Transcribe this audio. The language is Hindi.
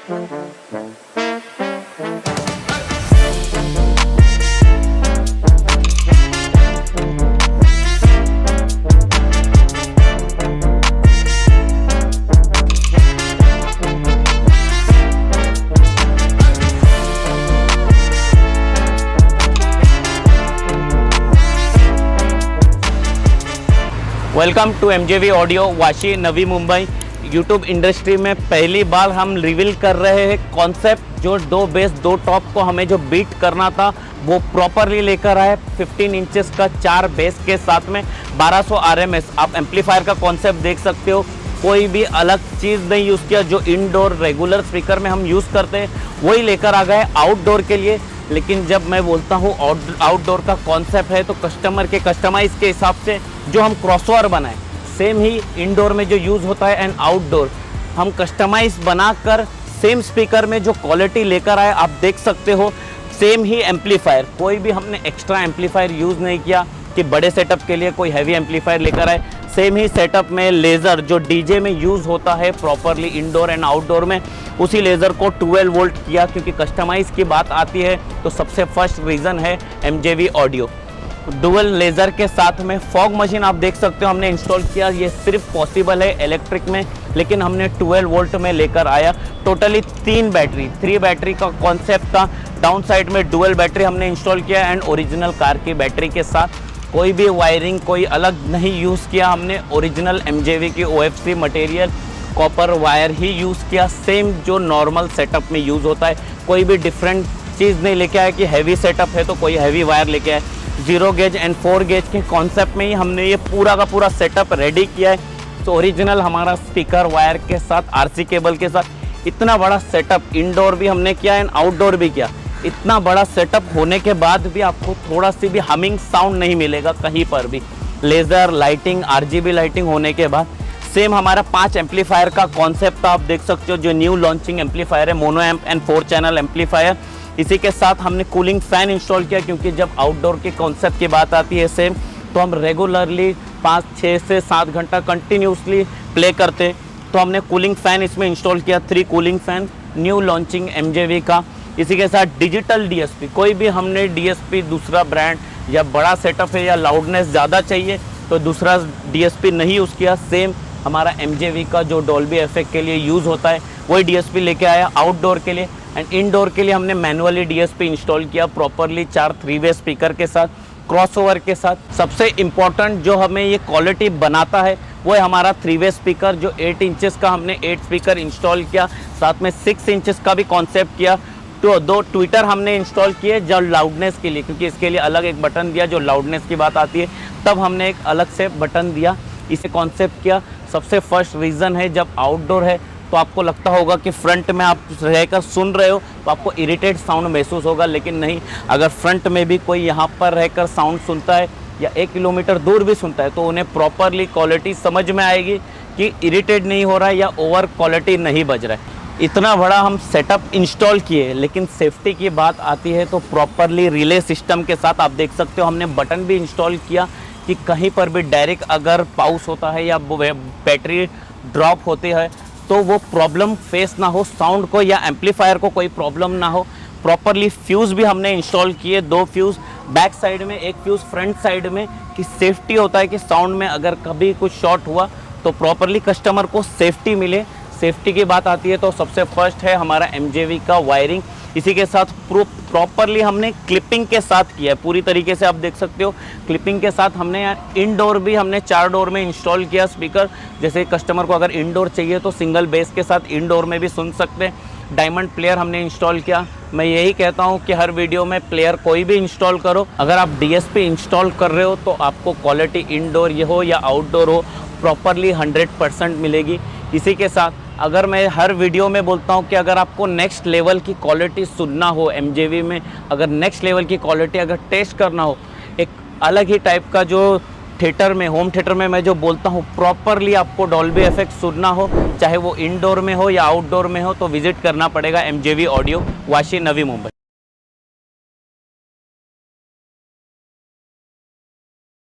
Welcome to MJV audio Vashi Navi Mumbai. YouTube industry में पहली बार हम रिवील कर रहे हैं कॉन्सेप्ट, जो दो बेस दो टॉप को हमें जो बीट करना था वो प्रॉपरली लेकर आए। 15 इंचेस का 4 बेस के साथ में 1200 RMS आप एम्पलीफायर का कॉन्सेप्ट देख सकते हो। कोई भी अलग चीज़ नहीं यूज़ किया, जो इनडोर रेगुलर स्पीकर में हम यूज़ करते हैं वही लेकर आ गए आउटडोर के लिए। लेकिन जब मैं बोलता हूँ आउटडोर का कॉन्सेप्ट है तो कस्टमर के कस्टमाइज़ के हिसाब से जो हम क्रॉसओवर बनाए सेम ही इनडोर में जो यूज़ होता है एंड आउटडोर हम कस्टमाइज बनाकर सेम स्पीकर में जो क्वालिटी लेकर आए आप देख सकते हो। सेम ही एम्पलीफायर, कोई भी हमने एक्स्ट्रा एम्पलीफायर यूज़ नहीं किया कि बड़े सेटअप के लिए कोई हैवी एम्पलीफायर लेकर आए। सेम ही सेटअप में लेज़र जो डीजे में यूज़ होता है प्रॉपरली इनडोर एंड आउटडोर में, उसी लेज़र को 12 वोल्ट किया। क्योंकि कस्टमाइज़ की बात आती है तो सबसे फर्स्ट रीज़न है MJV ऑडियो। डुअल लेज़र के साथ में फॉग मशीन आप देख सकते हो हमने इंस्टॉल किया। ये सिर्फ पॉसिबल है इलेक्ट्रिक में, लेकिन हमने 12 वोल्ट में लेकर आया। टोटली 3 बैटरी का कॉन्सेप्ट था। डाउन साइड में डुअल बैटरी हमने इंस्टॉल किया एंड ओरिजिनल कार की बैटरी के साथ। कोई भी वायरिंग कोई अलग नहीं यूज़ किया हमने, ओरिजिनल MJV की OFC मटेरियल कॉपर वायर ही यूज़ किया, सेम जो नॉर्मल सेटअप में यूज़ होता है। कोई भी डिफरेंट चीज़ नहीं लेके आया कि हैवी सेटअप है तो कोई हैवी वायर लेके आए। 0 गेज एंड 4 गेज के कॉन्सेप्ट में ही हमने ये पूरा का पूरा सेटअप रेडी किया है। तो ओरिजिनल हमारा स्पीकर वायर के साथ RC केबल के साथ इतना बड़ा सेटअप इनडोर भी हमने किया एंड आउटडोर भी किया। इतना बड़ा सेटअप होने के बाद भी आपको थोड़ा सी भी हमिंग साउंड नहीं मिलेगा कहीं पर भी। लेज़र लाइटिंग RGB लाइटिंग होने के बाद सेम हमारा 5 एम्पलीफायर का कॉन्सेप्ट था। आप देख सकते हो जो न्यू लॉन्चिंग एम्पलीफायर है, mono amp and 4 channel amplifier. इसी के साथ हमने कूलिंग फ़ैन इंस्टॉल किया, क्योंकि जब आउटडोर के कॉन्सेप्ट की बात आती है सेम तो हम रेगुलरली 5-6 से 7 घंटा कंटिन्यूसली प्ले करते, तो हमने कूलिंग फ़ैन इसमें इंस्टॉल किया। 3 cooling fan new launching MJV का। इसी के साथ डिजिटल DSP, कोई भी हमने DSP दूसरा ब्रांड या बड़ा सेटअप है या लाउडनेस ज़्यादा चाहिए तो दूसरा DSP नहीं यूज़ किया। सेम हमारा MJV का जो डॉल्बी इफेक्ट के लिए यूज़ होता है वही DSP लेके आया आउटडोर के लिए। एंड इनडोर के लिए हमने मैनुअली DSP इंस्टॉल किया प्रॉपरली 4 3-वे स्पीकर के साथ, क्रॉसओवर के साथ। सबसे इम्पॉर्टेंट जो हमें ये क्वालिटी बनाता है वो है हमारा 3-वे स्पीकर, जो 8 इंचेस का हमने 8 स्पीकर इंस्टॉल किया, साथ में 6 इंचेस का भी कॉन्सेप्ट किया। तो 2 ट्विटर हमने इंस्टॉल किए जो लाउडनेस के लिए, क्योंकि इसके लिए अलग एक बटन दिया जो लाउडनेस की बात आती है, तब हमने एक अलग से बटन दिया, इसे कॉन्सेप्ट किया। सबसे फर्स्ट रीज़न है जब आउटडोर है तो आपको लगता होगा कि फ्रंट में आप रहकर सुन रहे हो तो आपको इरिटेट साउंड महसूस होगा, लेकिन नहीं, अगर फ्रंट में भी कोई यहाँ पर रहकर साउंड सुनता है या 1 किलोमीटर दूर भी सुनता है तो उन्हें प्रॉपरली क्वालिटी समझ में आएगी कि इरिटेट नहीं हो रहा है या ओवर क्वालिटी नहीं बज रहा है। इतना बड़ा हम सेटअप इंस्टॉल किए, लेकिन सेफ्टी की बात आती है तो प्रॉपरली रिले सिस्टम के साथ आप देख सकते हो हमने बटन भी इंस्टॉल किया कि कहीं पर भी डायरेक्ट अगर पाउस होता है या बैटरी ड्रॉप होती है तो वो प्रॉब्लम फेस ना हो, साउंड को या एम्पलीफायर को कोई प्रॉब्लम ना हो। प्रॉपरली फ्यूज़ भी हमने इंस्टॉल किए, 2 फ्यूज़ बैक साइड में, 1 फ्यूज़ फ्रंट साइड में, कि सेफ्टी होता है कि साउंड में अगर कभी कुछ शॉर्ट हुआ तो प्रॉपरली कस्टमर को सेफ्टी मिले। सेफ्टी की बात आती है तो सबसे फर्स्ट है हमारा MJV का वायरिंग। इसी के साथ प्रॉपरली हमने क्लिपिंग के साथ किया है पूरी तरीके से, आप देख सकते हो क्लिपिंग के साथ। हमने यार इनडोर भी हमने 4 डोर में इंस्टॉल किया स्पीकर, जैसे कस्टमर को अगर इनडोर चाहिए तो सिंगल बेस के साथ इनडोर में भी सुन सकते हैं। डायमंड प्लेयर हमने इंस्टॉल किया। मैं यही कहता हूँ कि हर वीडियो में प्लेयर कोई भी इंस्टॉल करो, अगर आप DSP इंस्टॉल कर रहे हो तो आपको क्वालिटी इनडोर ये हो या आउटडोर हो प्रॉपरली 100% मिलेगी। इसी के साथ अगर मैं हर वीडियो में बोलता हूँ कि अगर आपको नेक्स्ट लेवल की क्वालिटी सुनना हो MJV में, अगर नेक्स्ट लेवल की क्वालिटी अगर टेस्ट करना हो, एक अलग ही टाइप का जो थिएटर में, होम थिएटर में मैं जो बोलता हूँ प्रॉपरली आपको डॉल्बी इफेक्ट सुनना हो, चाहे वो इनडोर में हो या आउटडोर में हो, तो विजिट करना पड़ेगा MJV ऑडियो वाशी नवी मुंबई।